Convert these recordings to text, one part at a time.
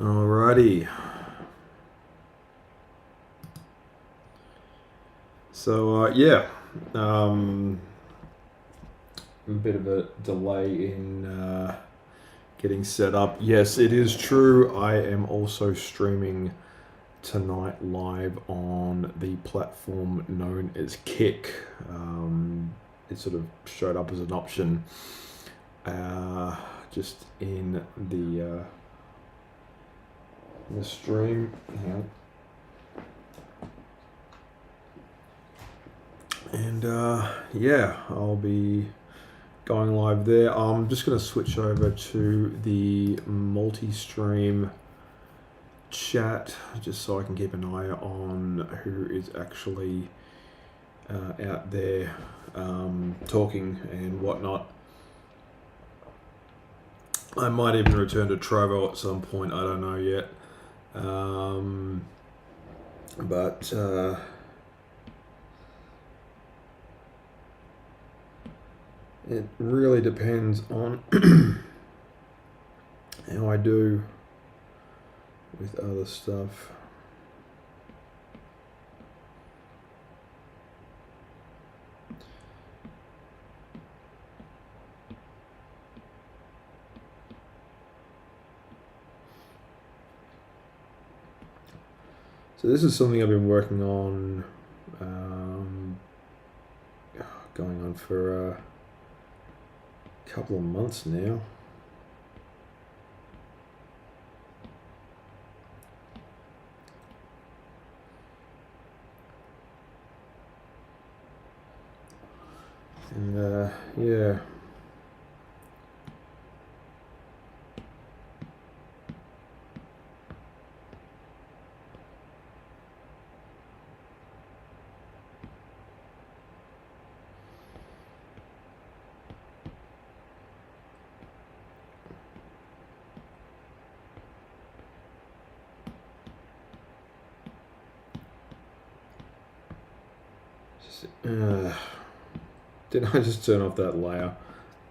Alrighty. So yeah, a bit of a delay in getting set up. Yes, it is true. I am also streaming tonight live on the platform known as Kick. It sort of showed up as an option just in the stream. Hang on. And yeah, I'll be going live there. I'm just going to switch over to the multi-stream chat just so I can keep an eye on who is actually out there talking and whatnot. I might even return to Trovo at some point. I don't know yet. But it really depends on how I do with other stuff. So this is something I've been working on, going on for a couple of months now. And yeah. Did I just turn off that layer?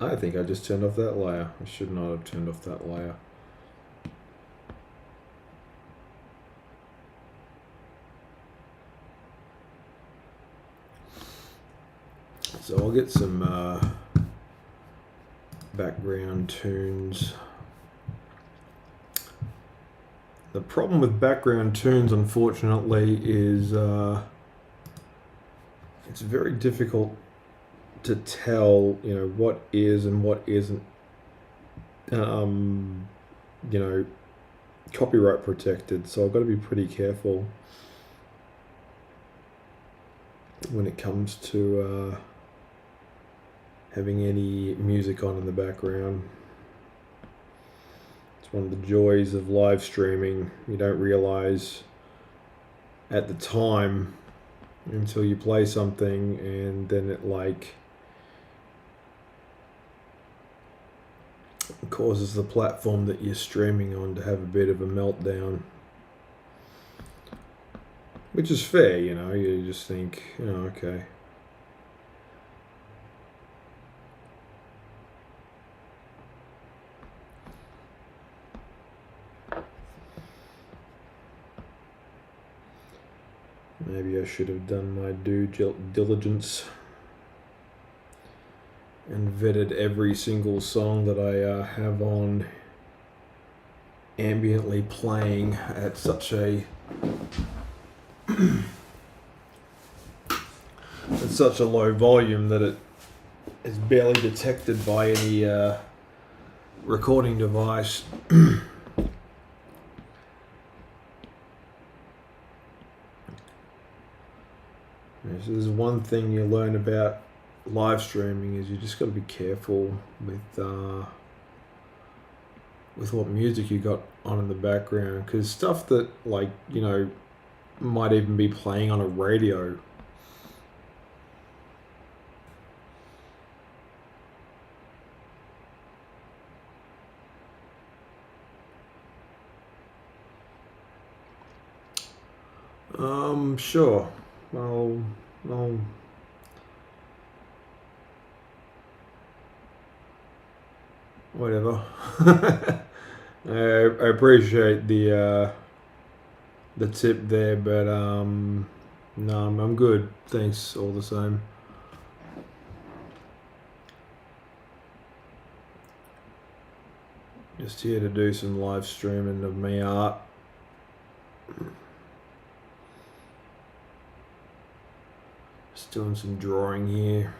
I think I just turned off that layer. I should not have turned off that layer. So I'll get some background tunes. The problem with background tunes, unfortunately, is it's very difficult to tell, what is and what isn't, copyright protected. So I've got to be pretty careful when it comes to having any music on in the background. It's one of the joys of live streaming. You don't realize at the time until you play something and then it causes the platform that you're streaming on to have a bit of a meltdown, which is fair. You just think, okay. Maybe I should have done my due diligence and vetted every single song that I have on ambiently playing at such a low volume that it is barely detected by any recording device. This is one thing you learn about live streaming is you just got to be careful with what music you got on in the background, because stuff that might even be playing on a radio sure. I'll whatever. I appreciate the tip there, but no, I'm good. Thanks all the same. Just here to do some live streaming of me art. Just doing some drawing here.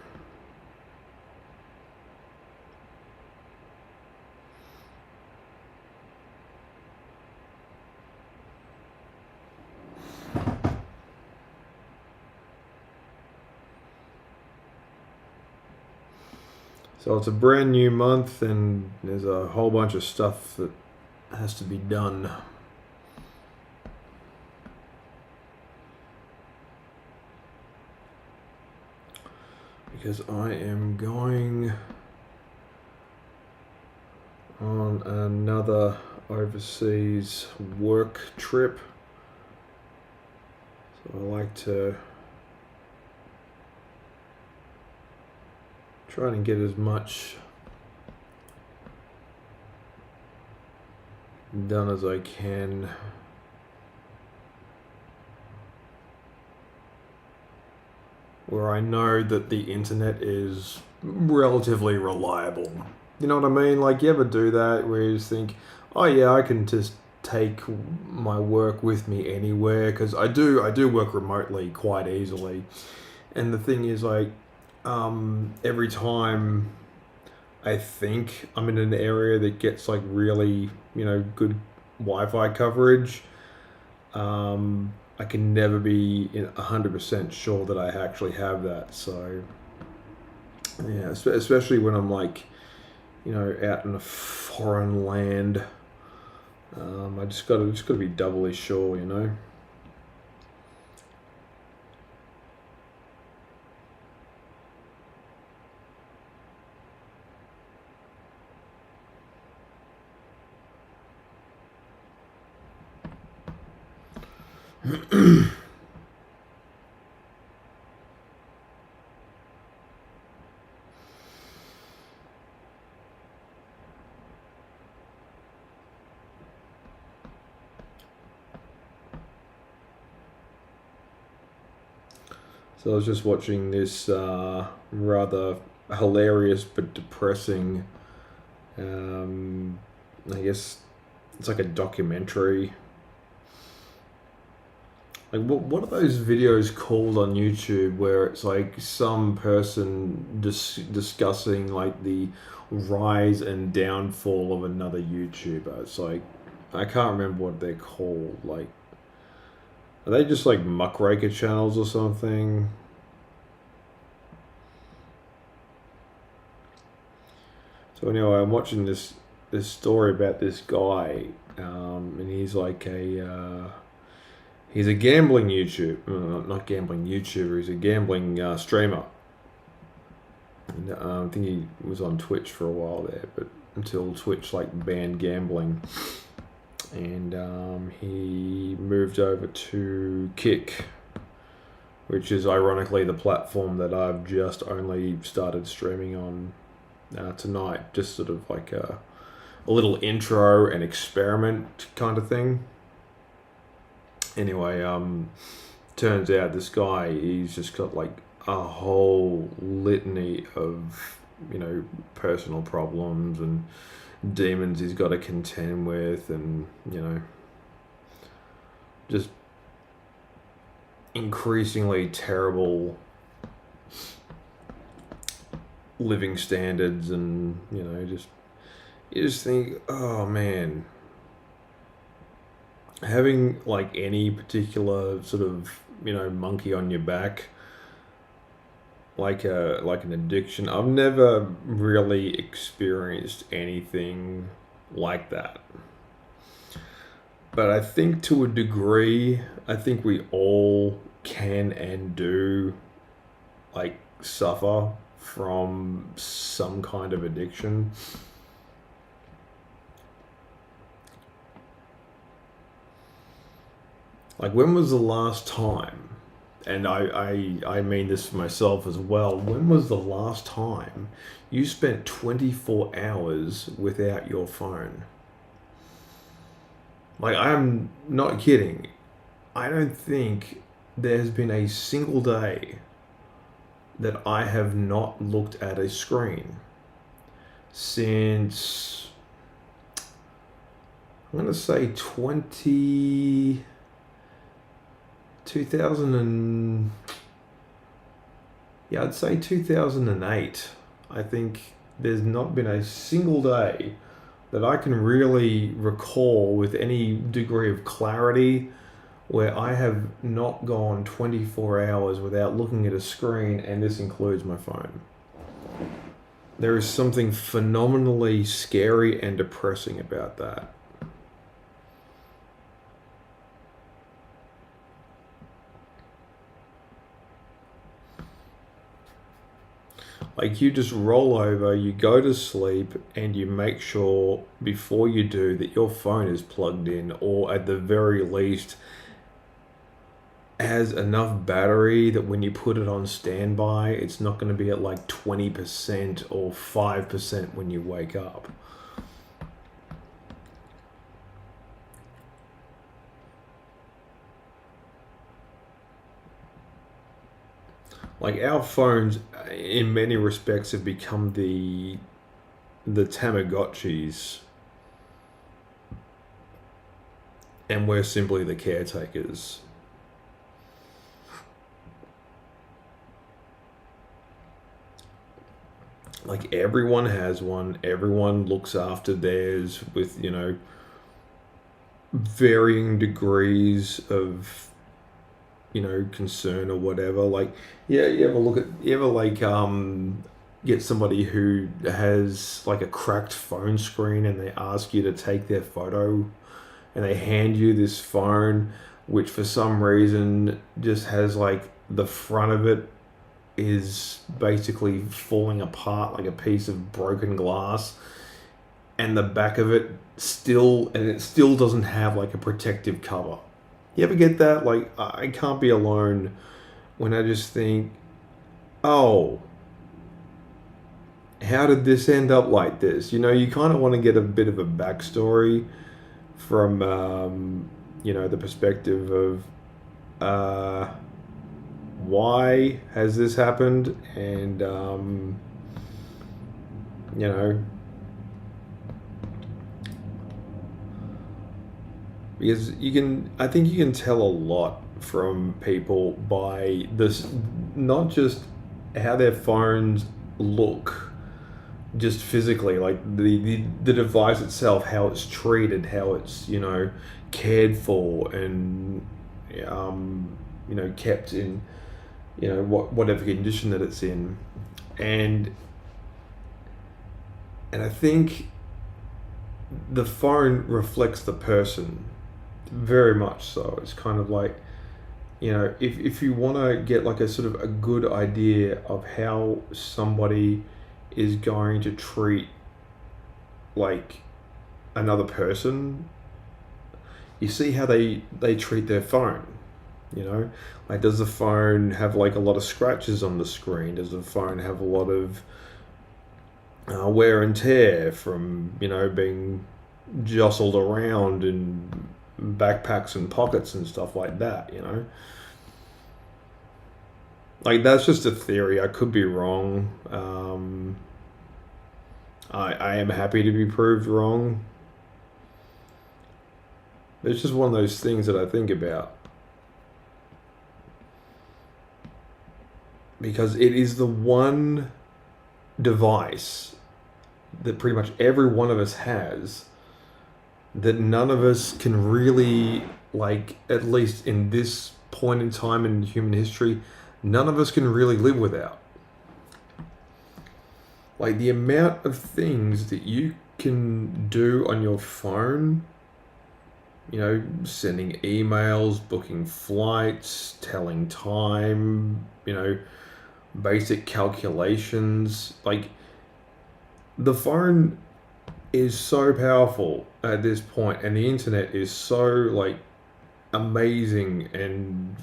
So it's a brand new month and there's a whole bunch of stuff that has to be done. Because I am going on another overseas work trip. So I like to try and get as much done as I can. Where I know that the internet is relatively reliable. You know what I mean? Like, you ever do that where you just think, oh yeah, I can just take my work with me anywhere, because I do work remotely quite easily. And the thing is, like, every time I think I'm in an area that gets like really, good Wi-Fi coverage, I can never be 100% sure that I actually have that. So yeah, especially when I'm like, out in a foreign land, I just gotta be doubly sure, So I was just watching this rather hilarious but depressing, I guess it's like a documentary. Like, what are those videos called on YouTube where it's like some person discussing like the rise and downfall of another YouTuber? It's like, I can't remember what they're called. Like, are they just like muckraker channels or something? So anyway, I'm watching this story about this guy, and he's like he's a gambling not gambling YouTuber. He's a gambling streamer. And, I think he was on Twitch for a while there, but until Twitch like banned gambling, and he moved over to Kick, which is ironically the platform that I've just only started streaming on tonight. Just sort of like a little intro and experiment kind of thing. Anyway, turns out this guy, he's just got like a whole litany of, personal problems and demons he's got to contend with, and, just increasingly terrible living standards, and, you just think, oh man, having like any particular sort of monkey on your back, like an addiction, I've never really experienced anything like that. But I think to a degree, I think we all can and do like suffer from some kind of addiction. Like, when was the last time, and I mean this for myself as well, when was the last time you spent 24 hours without your phone? Like, I'm not kidding. I don't think there's been a single day that I have not looked at a screen since, I'm going to say 2000 and, yeah, I'd say 2008. I think there's not been a single day that I can really recall with any degree of clarity where I have not gone 24 hours without looking at a screen, and this includes my phone. There is something phenomenally scary and depressing about that. Like, you just roll over, you go to sleep, and you make sure before you do that your phone is plugged in, or at the very least has enough battery that when you put it on standby, it's not going to be at like 20% or 5% when you wake up. Like, our phones, in many respects, have become the Tamagotchis, and we're simply the caretakers. Like, everyone has one, everyone looks after theirs with, varying degrees of, concern or whatever. Like, yeah, you ever like get somebody who has like a cracked phone screen and they ask you to take their photo, and they hand you this phone which for some reason just has like the front of it is basically falling apart like a piece of broken glass, and the back of it still doesn't have like a protective cover. You ever get that? Like, I can't be alone when I just think, oh, how did this end up like this? You kind of want to get a bit of a backstory from, the perspective of why has this happened, and, because I think you can tell a lot from people by this, not just how their phones look, just physically, like the device itself, how it's treated, how it's cared for, and kept in whatever condition that it's in, and I think the phone reflects the person very much so. It's kind of like, if you want to get like a sort of a good idea of how somebody is going to treat like another person, you see how they treat their phone. Like, does the phone have like a lot of scratches on the screen? Does the phone have a lot of wear and tear from being jostled around in backpacks and pockets and stuff like that? Like, that's just a theory. I could be wrong. I am happy to be proved wrong. It's just one of those things that I think about, because it is the one device that pretty much every one of us has that none of us can really, like, at least in this point in time in human history, none of us can really live without. Like, the amount of things that you can do on your phone, sending emails, booking flights, telling time, basic calculations. Like, the phone is so powerful at this point, and the internet is so like amazing and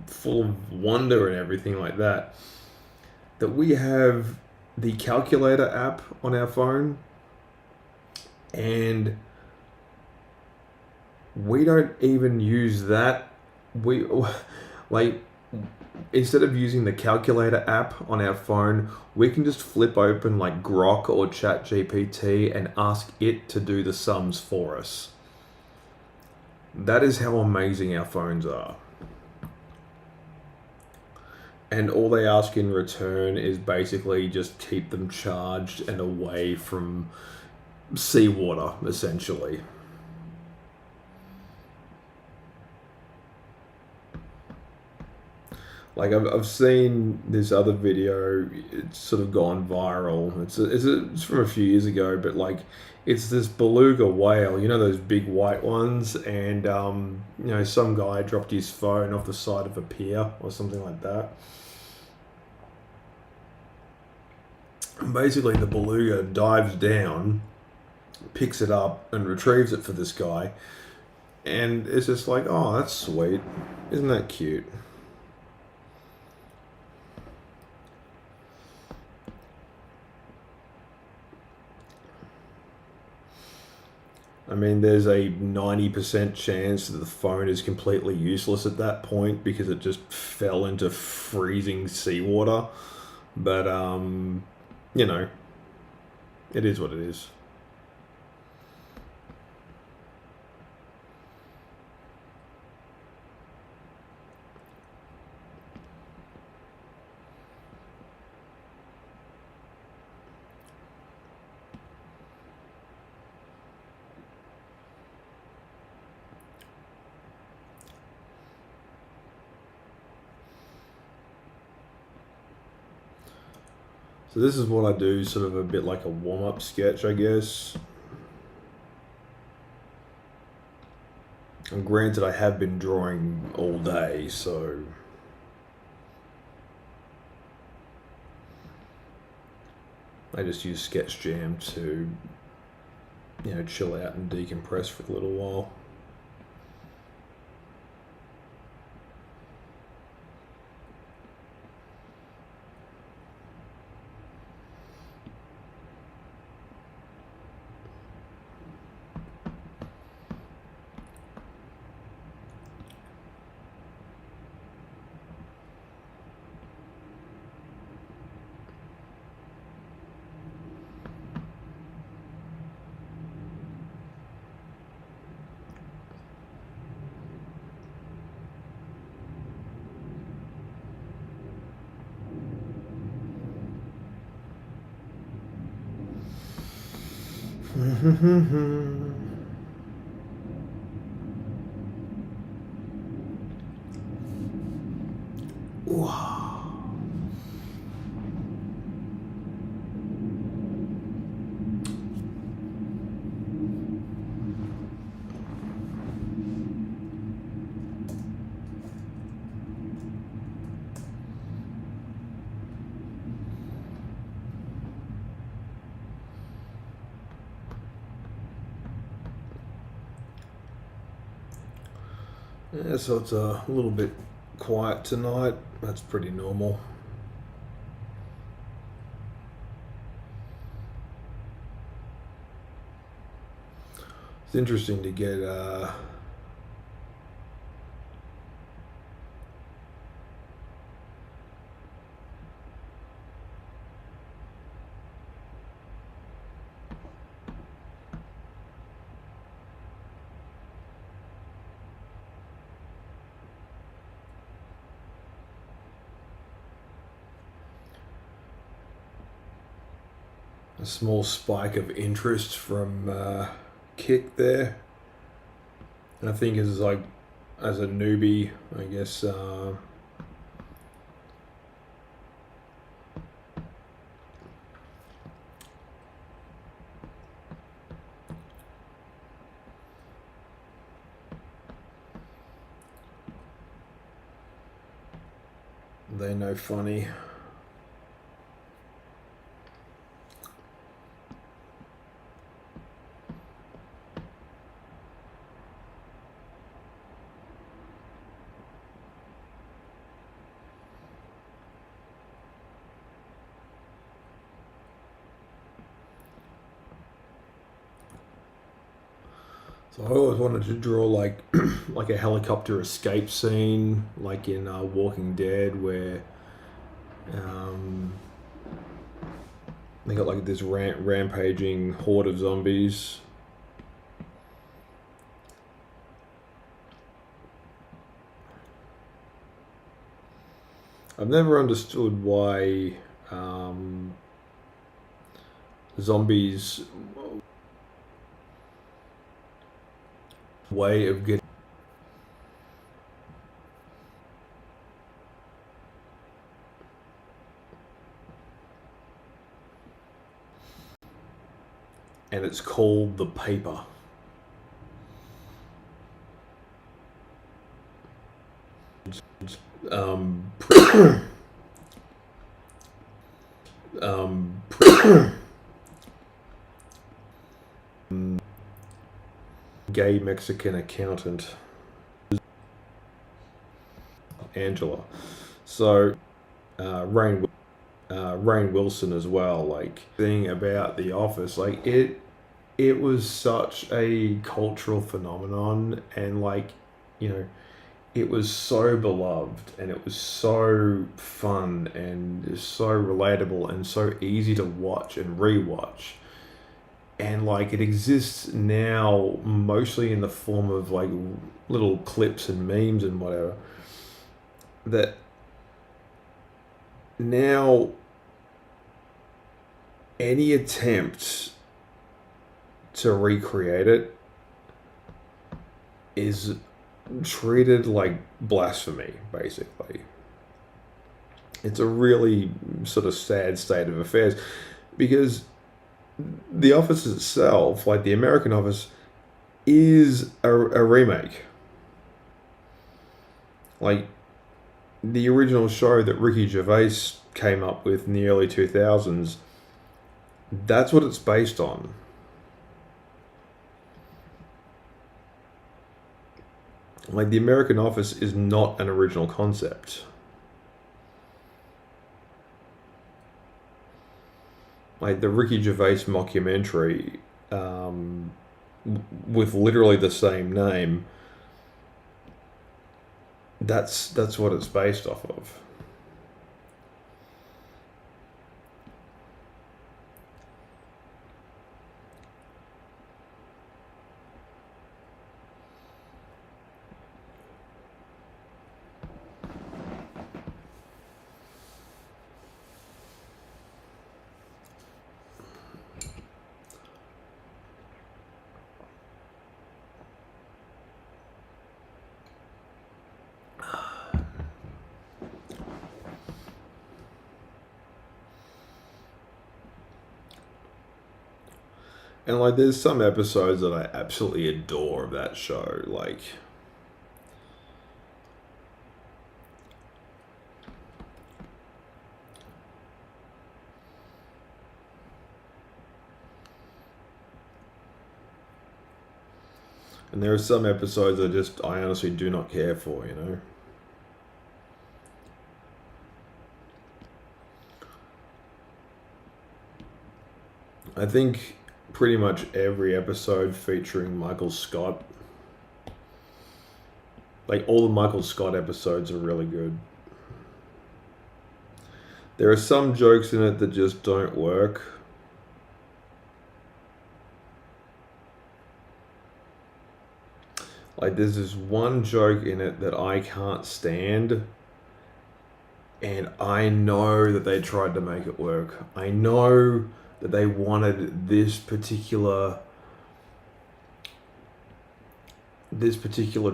full of wonder and everything like that, that we have the calculator app on our phone, and we don't even use that. We like instead of using the calculator app on our phone, we can just flip open like Grok or ChatGPT and ask it to do the sums for us. That is how amazing our phones are. And all they ask in return is basically just keep them charged and away from seawater, essentially. Like I've seen this other video, it's sort of gone viral. It's from a few years ago, but like it's this beluga whale, you know those big white ones, and some guy dropped his phone off the side of a pier or something like that. And basically, the beluga dives down, picks it up, and retrieves it for this guy, and it's just like, oh, that's sweet, isn't that cute? I mean, there's a 90% chance that the phone is completely useless at that point because it just fell into freezing seawater. But, you know, it is what it is. So this is what I do, sort of a bit like a warm-up sketch, I guess. And granted, I have been drawing all day, so I just use Sketch Jam to, chill out and decompress for a little while. Wow. Yeah, so it's a little bit quiet tonight. That's pretty normal. It's interesting to get a small spike of interest from Kick there. And I think as a newbie, I guess they know funny. So I always wanted to draw like like a helicopter escape scene, like in Walking Dead, where um, they got like this rampaging horde of zombies. I've never understood why zombies way of getting, and it's called the paper. Um, um, gay Mexican accountant Angela. So Rainn Wilson as well. Like thing about The Office, like it was such a cultural phenomenon, and like you know it was so beloved, and it was so fun and so relatable and so easy to watch and rewatch. And like it exists now mostly in the form of like little clips and memes and whatever, that now any attempt to recreate it is treated like blasphemy, basically. It's a really sort of sad state of affairs, because The Office itself, like the American Office, is a remake. Like the original show that Ricky Gervais came up with in the early 2000s, that's what it's based on. Like the American Office is not an original concept. Like the Ricky Gervais mockumentary, with literally the same name, that's what it's based off of. And like there's some episodes that I absolutely adore of that show. Like and there are some episodes I honestly do not care for, you know. I think pretty much every episode featuring Michael Scott, like all the Michael Scott episodes are really good. There are some jokes in it that just don't work. Like there's this one joke in it that I can't stand, and I know that they tried to make it work. I know that they wanted this particular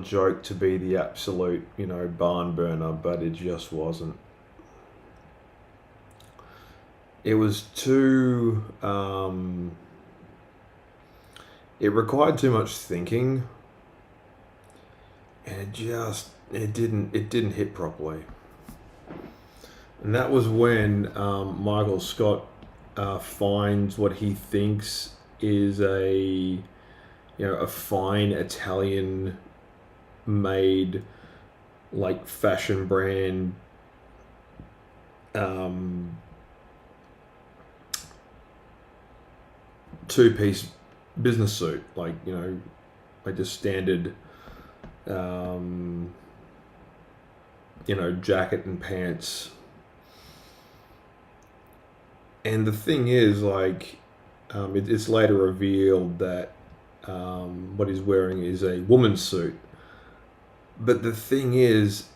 joke to be the absolute, barn burner, but it just wasn't. It was too it required too much thinking, and it didn't hit properly. And that was when Michael Scott finds what he thinks is a fine Italian made like fashion brand two-piece business suit, like like just standard, jacket and pants. And the thing is, like, it's later revealed that what he's wearing is a woman's suit. But the thing is,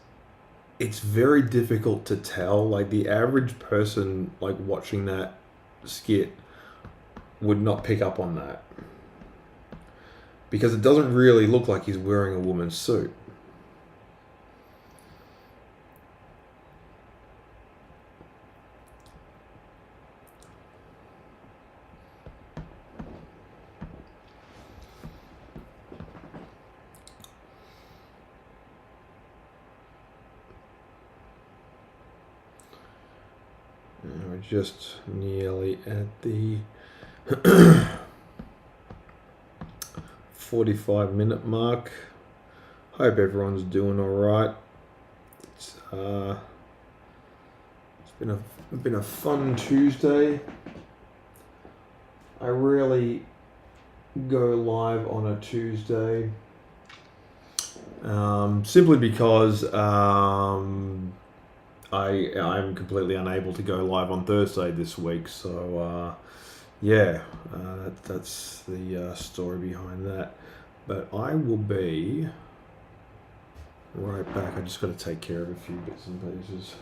it's very difficult to tell. Like, the average person, like, watching that skit would not pick up on that. Because it doesn't really look like he's wearing a woman's suit. We're just nearly at the 45-minute mark. Hope everyone's doing all right. It's been a fun Tuesday. I rarely go live on a Tuesday, simply because I'm completely unable to go live on Thursday this week. So that's the story behind that. But I will be right back. I just got to take care of a few bits and pieces.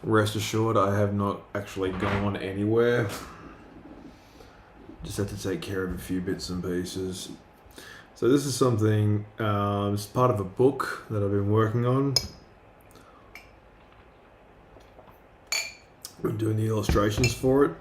Rest assured, I have not actually gone anywhere. Just had to take care of a few bits and pieces. So this is something, it's part of a book that I've been working on. I'm doing the illustrations for it.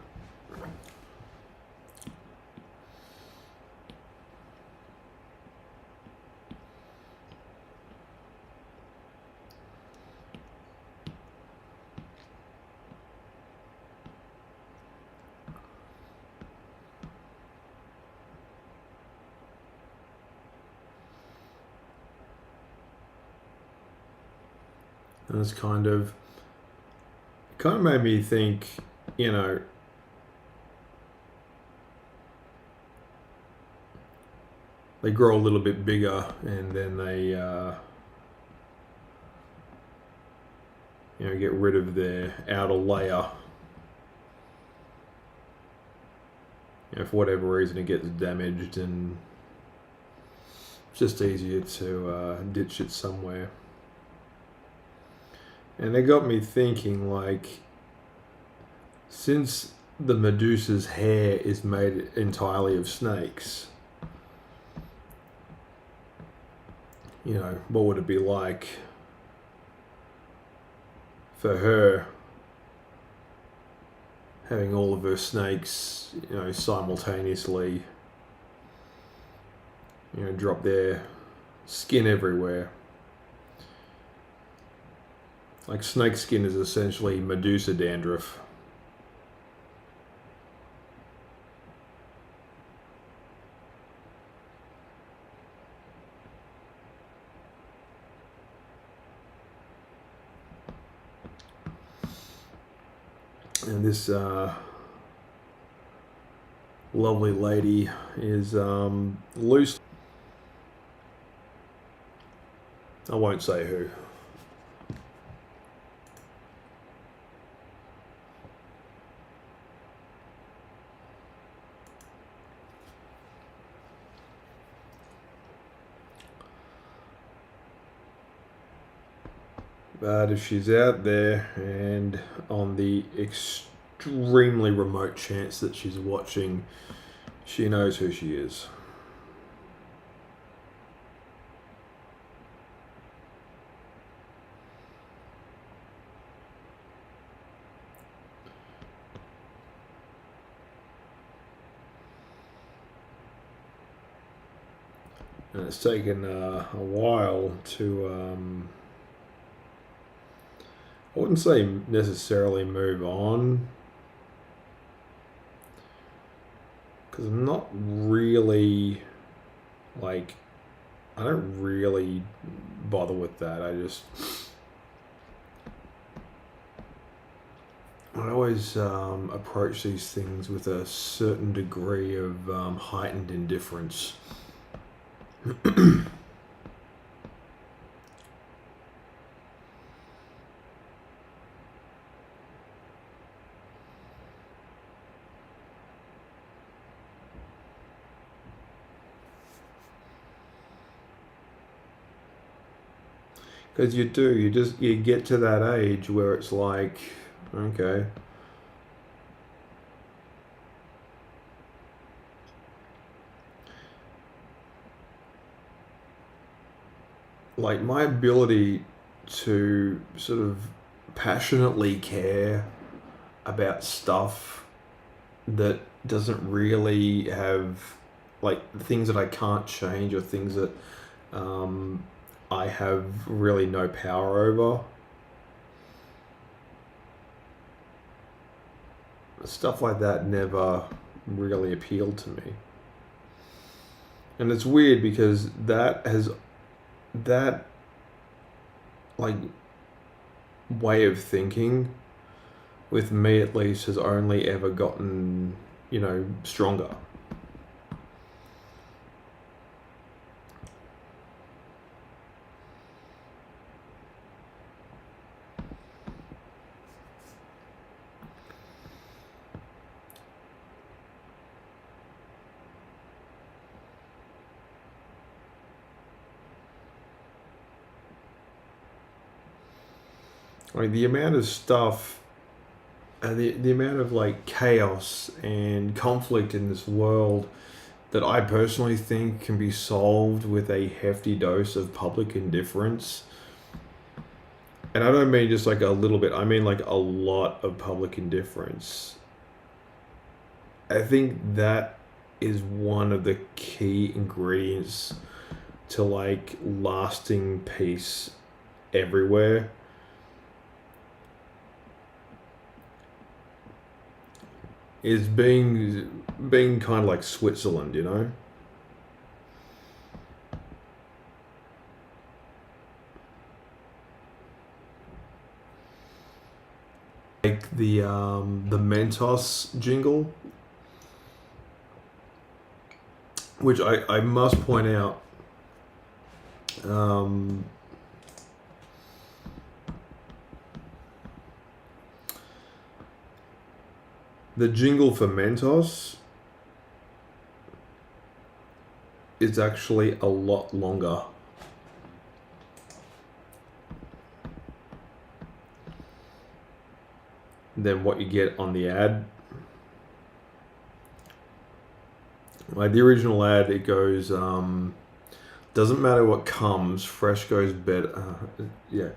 And it's kind of made me think, you know, they grow a little bit bigger and then they, you know, get rid of their outer layer. You know, for whatever reason, it gets damaged and it's just easier to ditch it somewhere. And it got me thinking, like, since the Medusa's hair is made entirely of snakes, you know, what would it be like for her having all of her snakes, you know, simultaneously, you know, drop their skin everywhere? Like, snake skin is essentially Medusa dandruff. And this lovely lady is loose. I won't say who. But if she's out there and on the extremely remote chance that she's watching, she knows who she is. And it's taken a while to, I wouldn't say necessarily move on, because I'm not really, like, I don't really bother with that. I always approach these things with a certain degree of heightened indifference. Because you get to that age where it's like, okay, like, my ability to sort of passionately care about stuff that doesn't really have, like, things that I can't change or things that I have really no power over. Stuff like that never really appealed to me. And it's weird because that like way of thinking, with me at least, has only ever gotten, you know, stronger. Like the amount of stuff and the amount of like chaos and conflict in this world that I personally think can be solved with a hefty dose of public indifference. And I don't mean just like a little bit, I mean like a lot of public indifference. I think that is one of the key ingredients to like lasting peace everywhere. Is being kind of like Switzerland, you know? Like the Mentos jingle, which I must point out, the jingle for Mentos is actually a lot longer than what you get on the ad. Like the original ad, it goes, doesn't matter what comes, fresh goes better. Yeah.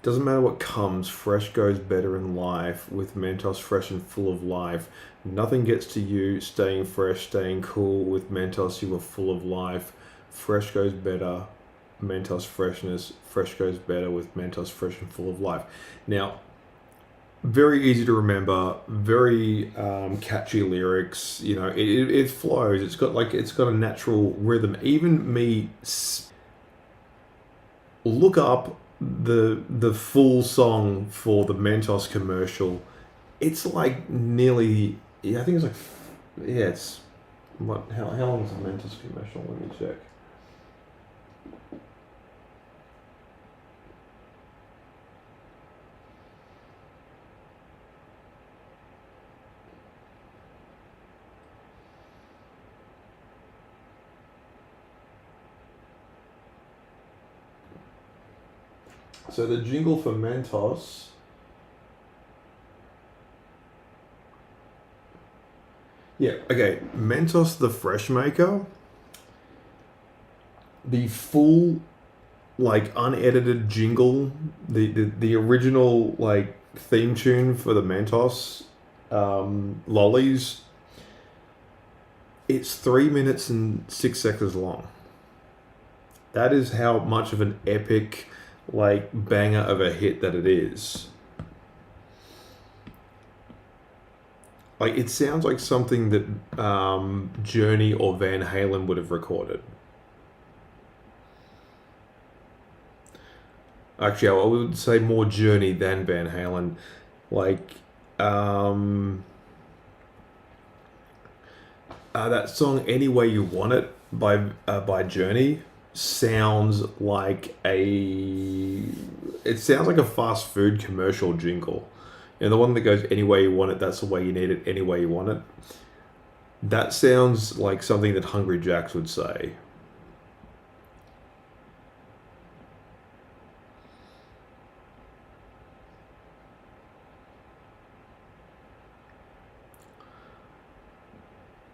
Doesn't matter what comes, fresh goes better in life with Mentos fresh and full of life. Nothing gets to you, staying fresh, staying cool with Mentos, you are full of life. Fresh goes better, Mentos freshness, fresh goes better with Mentos fresh and full of life. Now, very easy to remember, very catchy lyrics. You know, it flows. It's got a natural rhythm. Even me, look up the full song for the Mentos commercial. It's like nearly, yeah, I think it's like, yeah, it's what? How long is the Mentos commercial? Let me check. So the jingle for Mentos. Yeah, okay. Mentos the Fresh Maker. The full, like, unedited jingle, the original, like, theme tune for the Mentos lollies, it's 3 minutes and 6 seconds long. That is how much of an epic, like, banger of a hit that it is. Like, it sounds like something that Journey or Van Halen would have recorded. Actually, I would say more Journey than Van Halen. Like, that song "Any Way You Want It" by Journey sounds like it sounds like a fast food commercial jingle. You know, the one that goes "Any way you want it, that's the way you need it. Any way you want it." That sounds like something that Hungry Jacks would say.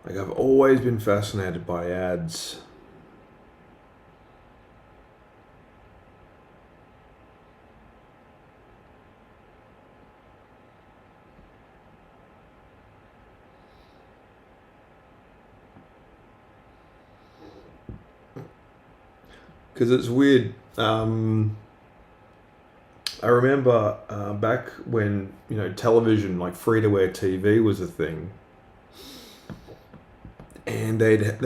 Like, I've always been fascinated by ads. Because it's weird. I remember back when, you know, television, like free-to-air TV was a thing, and they'd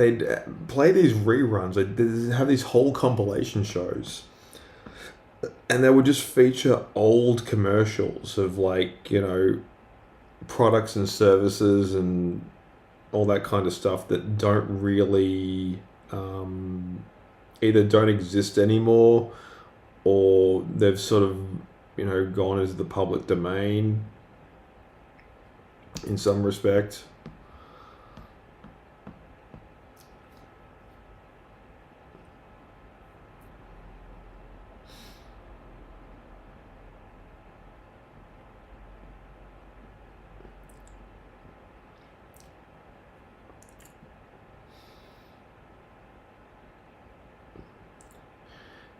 play these reruns. They'd have these whole compilation shows, and they would just feature old commercials of, like, you know, products and services and all that kind of stuff that don't really either don't exist anymore, or they've sort of, you know, gone as the public domain in some respect.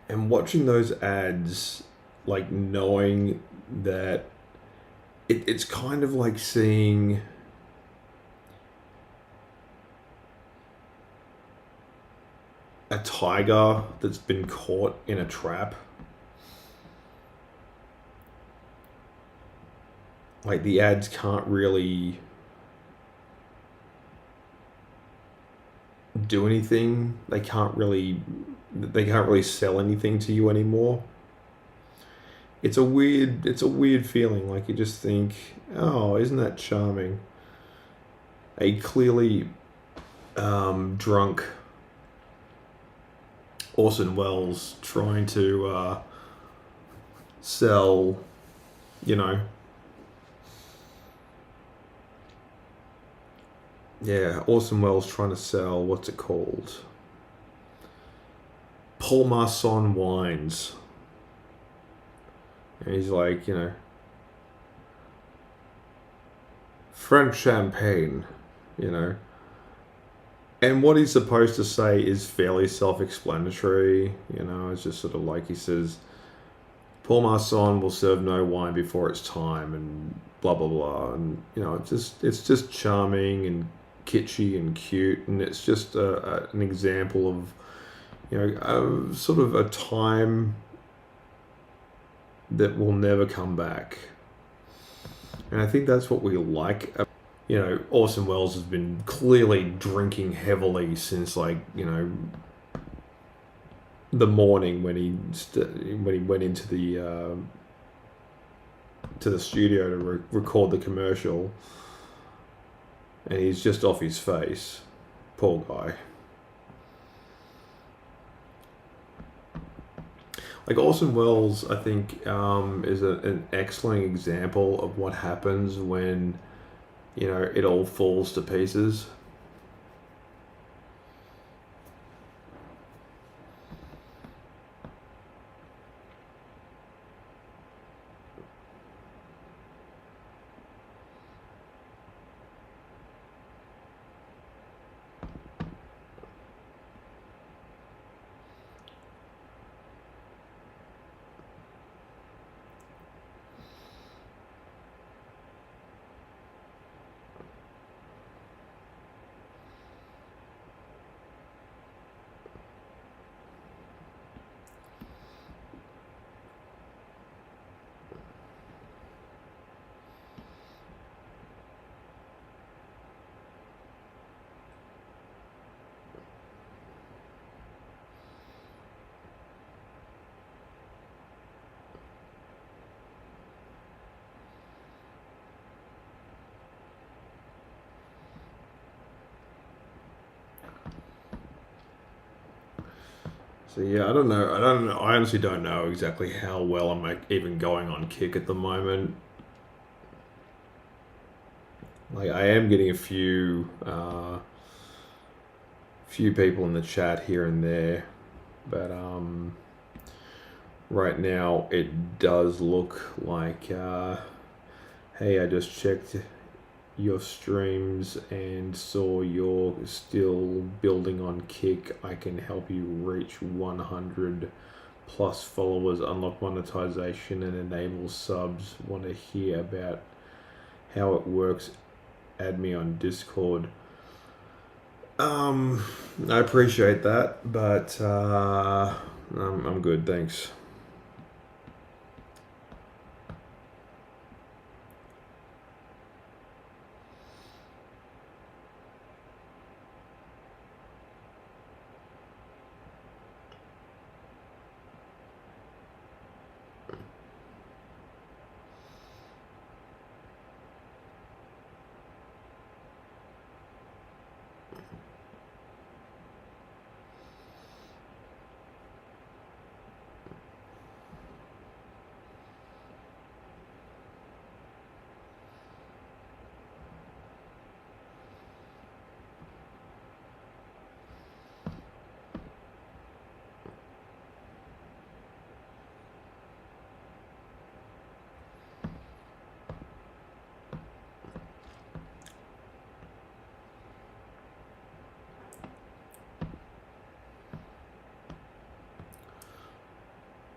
And watching those ads, like knowing that it's kind of like seeing a tiger that's been caught in a trap. Like the ads can't really do anything. They can't really sell anything to you anymore. It's a weird feeling. Like you just think, oh, isn't that charming? A clearly drunk Orson Welles trying to sell, you know, Orson Welles trying to sell, what's it called? Paul Masson wines. And he's like, French champagne, you know. And what he's supposed to say is fairly self-explanatory, it's just sort of like he says, Paul Masson will serve no wine before it's time, and blah, blah, blah. And, it's just charming and kitschy and cute, and it's just an example of, sort of a time that will never come back. And I think that's what we like. Orson Welles has been clearly drinking heavily since, the morning when he went into the to the studio to record the commercial, and he's just off his face. Poor guy. Like Orson Welles, I think, is an excellent example of what happens when, it all falls to pieces. So yeah, I don't know. I honestly don't know exactly how well I'm even going on Kick at the moment. Like I am getting a few people in the chat here and there, but right now it does look like hey, I just checked your streams and saw you're still building on Kick. I can help you reach 100 plus followers, unlock monetization, and enable subs. Want to hear about how it works? Add me on Discord. I appreciate that, but I'm good, thanks.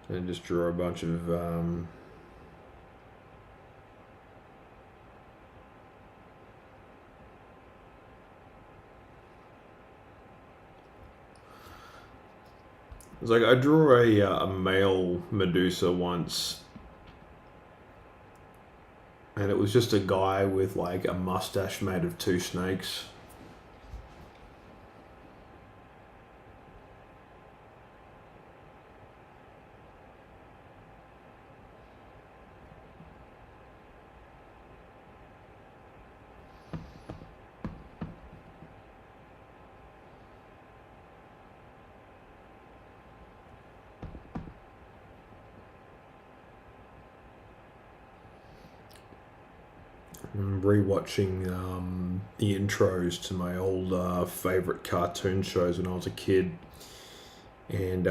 and just draw a bunch of it's like I drew a male Medusa once, and it was just a guy with like a mustache made of two snakes. I'm rewatching the intros to my old favorite cartoon shows when I was a kid, and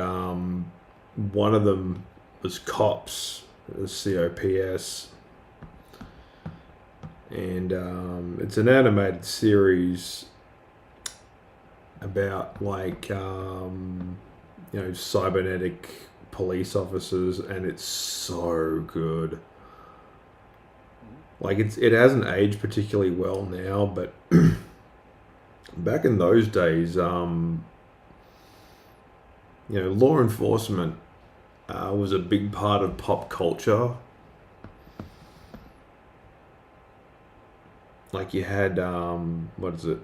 one of them was Cops, COPS, and it's an animated series about like cybernetic police officers, and it's so good. Like it hasn't aged particularly well now, but back in those days, law enforcement was a big part of pop culture. Like you had what is it?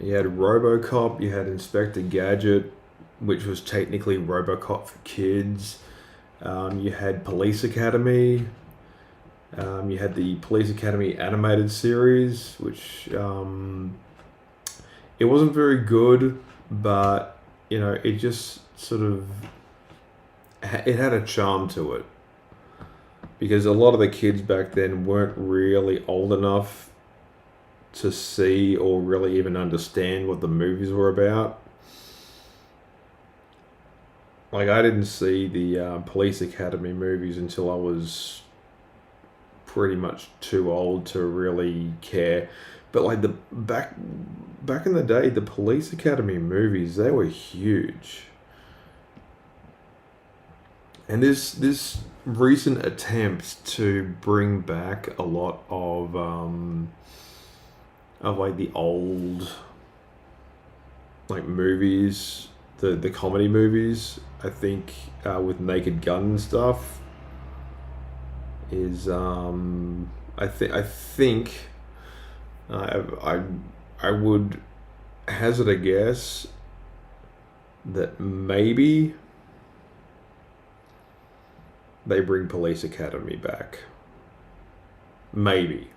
You had RoboCop, you had Inspector Gadget, which was technically RoboCop for kids. You had Police Academy. You had the Police Academy animated series, which it wasn't very good, but it just sort of it had a charm to it, because a lot of the kids back then weren't really old enough to see or really even understand what the movies were about. Like I didn't see the Police Academy movies until I was pretty much too old to really care. But like the back in the day, the Police Academy movies, they were huge. And this recent attempt to bring back a lot of like the old like movies, the comedy movies, I think with Naked Gun and stuff is I would hazard a guess that maybe they bring Police Academy back. Maybe.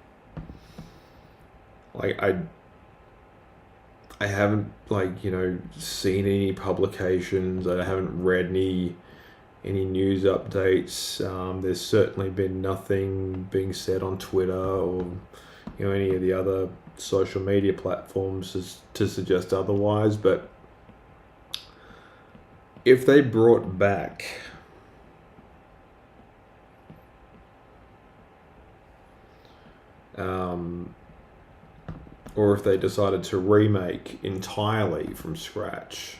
Like I haven't seen any publications. I haven't read any news updates. There's certainly been nothing being said on Twitter or any of the other social media platforms to suggest otherwise. But if they brought back or if they decided to remake entirely from scratch,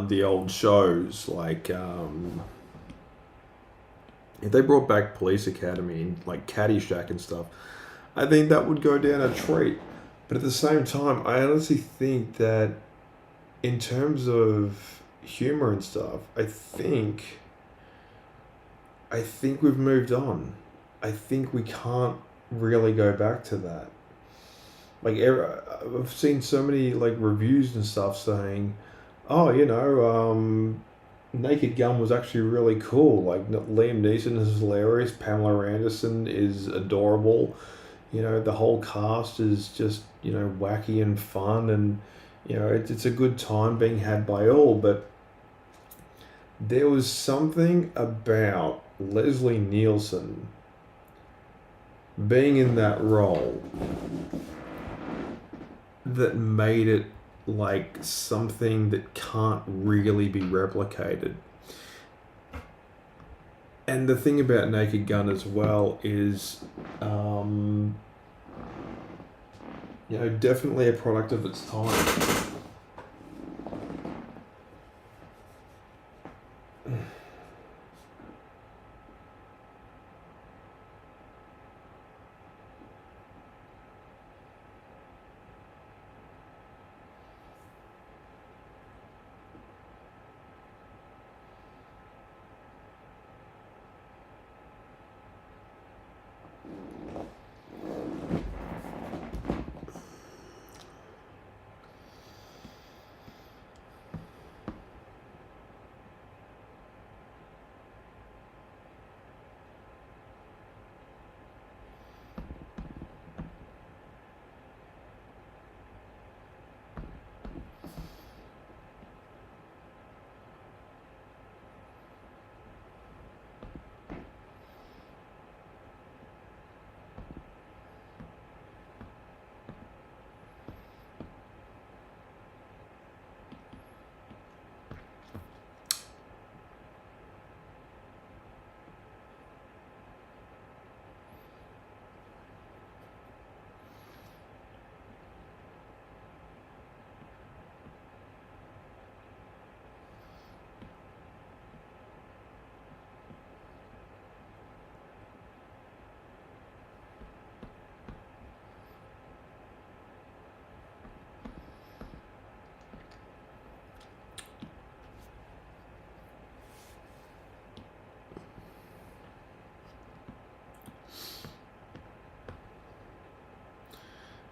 the old shows like if they brought back Police Academy and like Caddyshack and stuff, I think that would go down a treat. But at the same time, I honestly think that in terms of humor and stuff, I think we've moved on. I think we can't really go back to that. Like I've seen so many like reviews and stuff saying, oh, Naked Gun was actually really cool. Like Liam Neeson is hilarious. Pamela Anderson is adorable. The whole cast is just wacky and fun, and it's a good time being had by all. But there was something about Leslie Nielsen being in that role that made it like something that can't really be replicated. And the thing about Naked Gun as well is, definitely a product of its time.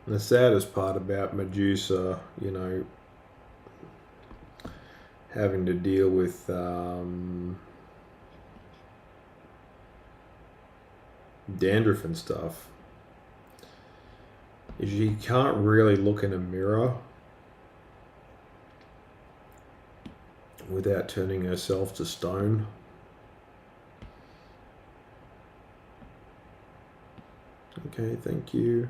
The saddest part about Medusa, having to deal with dandruff and stuff, is she can't really look in a mirror without turning herself to stone. Okay, thank you.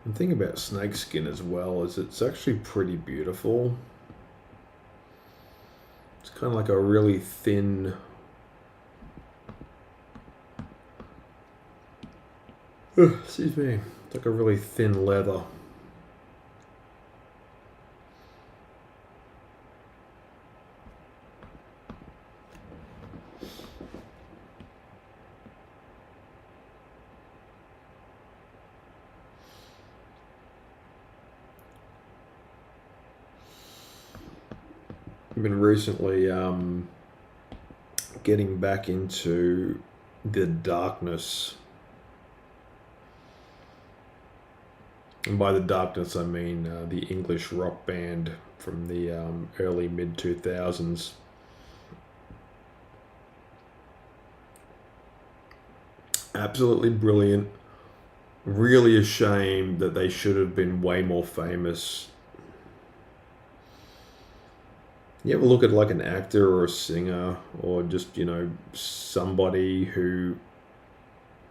The thing about snakeskin as well is it's actually pretty beautiful. It's kind of like a really thin, excuse me, it's like a really thin leather. I've been recently getting back into the darkness. And by the darkness, I mean the English rock band from the early mid 2000s. Absolutely brilliant. Really a shame that they should have been way more famous. You ever look at like an actor or a singer or just, somebody who,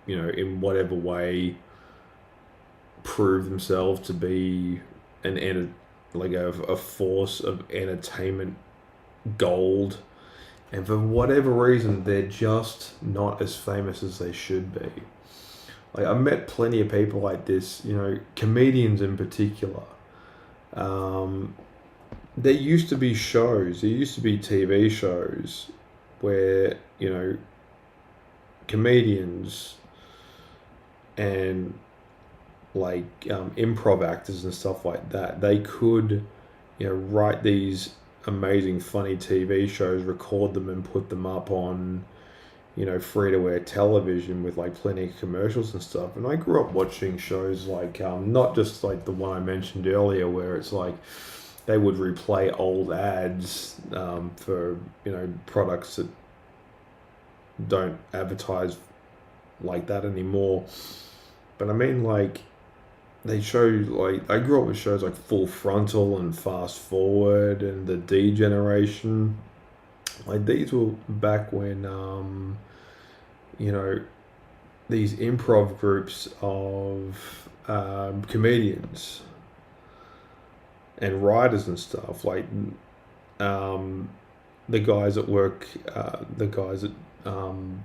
in whatever way prove themselves to be like a force of entertainment gold, and for whatever reason, they're just not as famous as they should be. Like, I've met plenty of people like this, you know, comedians in particular. There used to be shows, there used to be TV shows where, you know, comedians and like improv actors and stuff like that, they could, you know, write these amazing funny TV shows, record them and put them up on, you know, free to air television with like plenty of commercials and stuff. And I grew up watching shows like not just like the one I mentioned earlier where it's like they would replay old ads for, you know, products that don't advertise like that anymore. But I mean, like, they show, like, I grew up with shows like Full Frontal and Fast Forward and The D Generation. Like, these were back when, you know, these improv groups of comedians and writers and stuff, like the guys that work, the guys that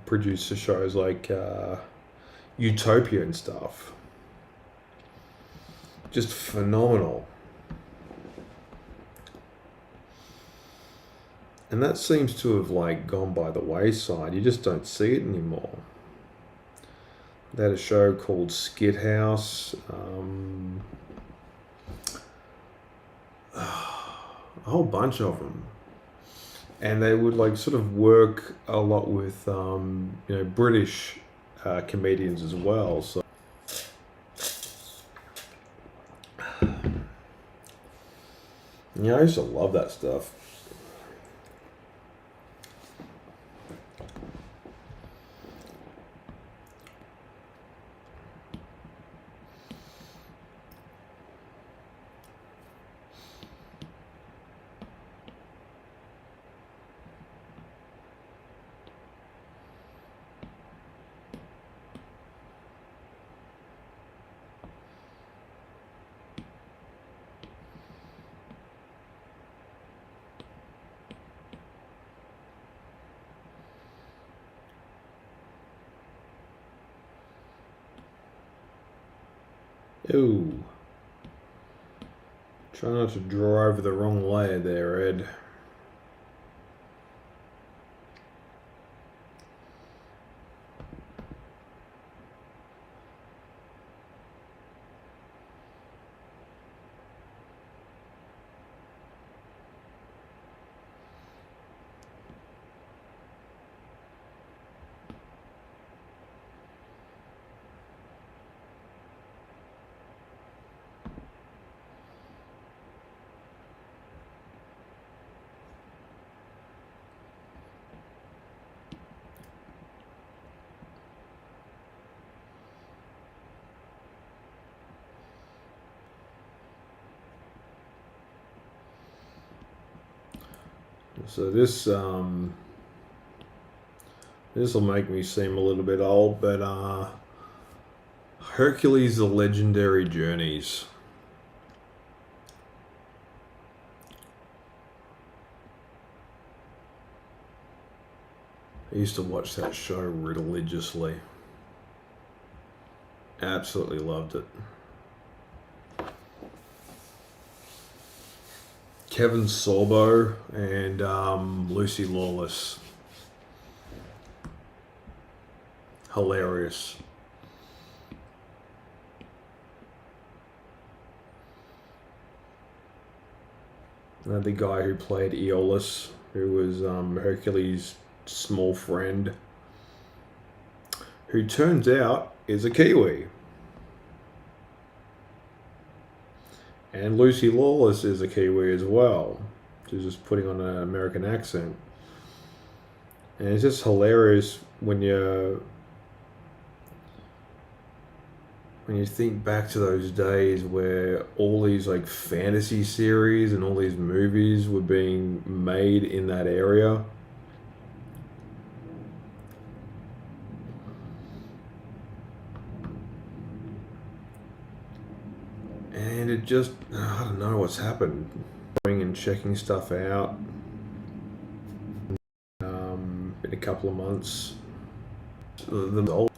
produce the shows like Utopia and stuff. Just phenomenal. And that seems to have like gone by the wayside. You just don't see it anymore. They had a show called Skid House. A whole bunch of them. And they would like sort of work a lot with you know, British comedians as well. So yeah, I used to love that stuff. Ooh. Try not to draw over the wrong layer there, Ed. So this will make me seem a little bit old, but Hercules: The Legendary Journeys. I used to watch that show religiously. Absolutely loved it. Kevin Sorbo and Lucy Lawless. Hilarious. The guy who played Aeolus, who was Hercules' small friend, who turns out is a Kiwi. And Lucy Lawless is a Kiwi as well. She's just putting on an American accent. And it's just hilarious when you think back to those days where all these like fantasy series and all these movies were being made in that area. And it just, I don't know what's happened. Going and checking stuff out. couple of months. The old